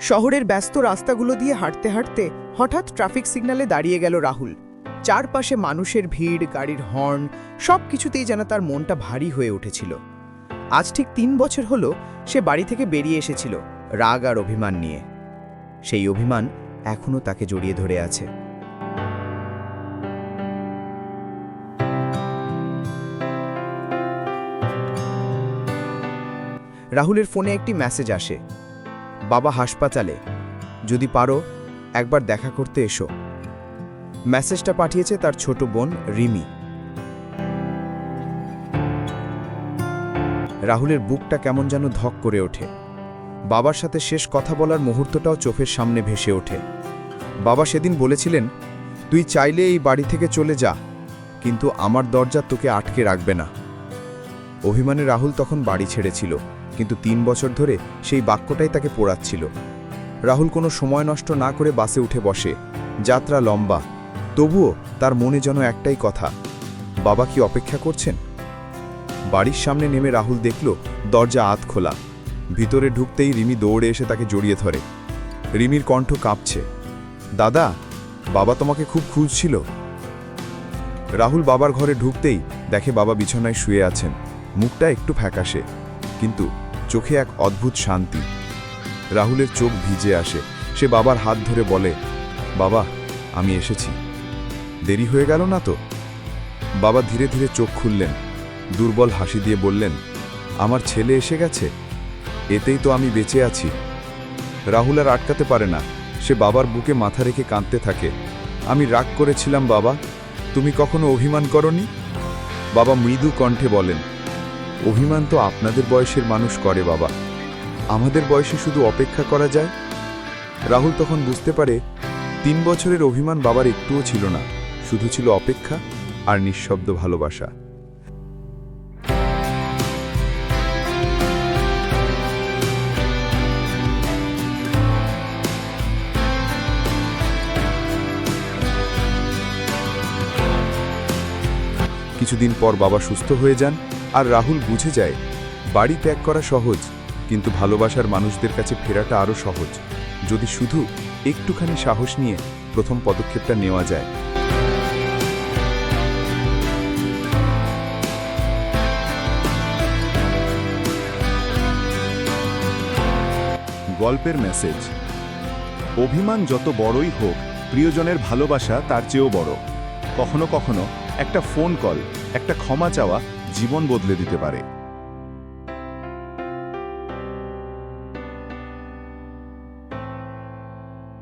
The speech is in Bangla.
শহরের ব্যস্ত রাস্তাগুলো দিয়ে হাঁটতে হাঁটতে হঠাৎ ট্রাফিক সিগন্যালে দাঁড়িয়ে গেল রাহুল। চারপাশে মানুষের ভিড়, গাড়ির হর্ন, সবকিছুতেই যেন তার মনটা ভারী হয়ে উঠেছিল। আজ ঠিক 3 বছর হলো সে বাড়ি থেকে বেরিয়ে এসেছিল রাগ আর অভিমান নিয়ে। সেই অভিমান এখনো তাকে জড়িয়ে ধরে আছে। রাহুলের ফোনে একটি মেসেজ আসে, বাবা হাসপাতালে, যদি পারো একবার দেখা করতে এসো। মেসেজটা পাঠিয়েছে তার ছোট বোন রিমি। রাহুলের বুকটা কেমন যেন ধক করে ওঠে। বাবার সাথে শেষ কথা বলার মুহূর্তটাও চোখের সামনে ভেসে ওঠে। বাবা সেদিন বলেছিলেন, তুই চাইলে এই বাড়ি থেকে চলে যা, কিন্তু আমার দরজা তোকে আটকে রাখবে না। অভিমানে রাহুল তখন বাড়ি ছেড়েছিল, কিন্তু 3 বছর ধরে সেই বাক্যটাই তাকে পোড়াচ্ছিল। রাহুল কোনো সময় নষ্ট না করে বাসে উঠে বসে। যাত্রা লম্বা, তবুও তার মনে যেন একটাই কথা, বাবা কি অপেক্ষা করছেন? বাড়ির সামনে নেমে রাহুল দেখল দরজা আধ খোলা। ভিতরে ঢুকতেই রিমি দৌড়ে এসে তাকে জড়িয়ে ধরে। রিমির কণ্ঠ কাঁপছে, দাদা, বাবা তোমাকে খুব খুঁজছিল। রাহুল বাবার ঘরে ঢুকতেই দেখে বাবা বিছানায় শুয়ে আছেন। মুখটা একটু ফ্যাকাশে, কিন্তু চোখে এক অদ্ভুত শান্তি। রাহুলের চোখ ভিজে আসে। সে বাবার হাত ধরে বলে, বাবা, আমি এসেছি, দেরি হয়ে গেল না তো? বাবা ধীরে ধীরে চোখ খুললেন, দুর্বল হাসি দিয়ে বললেন, আমার ছেলে এসে গেছে, এতেই তো আমি বেঁচে আছি। রাহুল আর আটকাতে পারে না, সে বাবার বুকে মাথা রেখে কাঁদতে থাকে। আমি রাগ করেছিলাম বাবা, তুমি কখনো অভিমান করনি? বাবা মৃদু কণ্ঠে বলেন, অভিমান তো আপনাদের বয়সের মানুষ করে বাবা, আমাদের বয়সে শুধু অপেক্ষা করা যায়। রাহুল তখন বুঝতে পারে 3 বছরের অভিমান বাবার একটুও ছিল না, শুধু ছিল অপেক্ষা আর নিঃশব্দ ভালোবাসা। কিছুদিন পর বাবা সুস্থ হয়ে যান, আর রাহুল বুঝে যায় বাড়ি ত্যাগ করা সহজ, কিন্তু ভালোবাসার মানুষদের কাছে ফেরাটা আরও সহজ, যদি শুধু একটুখানি সাহস নিয়ে প্রথম পদক্ষেপটা নেওয়া যায়। গল্পের মেসেজ, অভিমান যত বড়ই হোক, প্রিয়জনের ভালোবাসা তার চেয়েও বড়। কখনো কখনো একটা ফোন কল, একটা ক্ষমা চাওয়া জীবন বদলে দিতে পারে।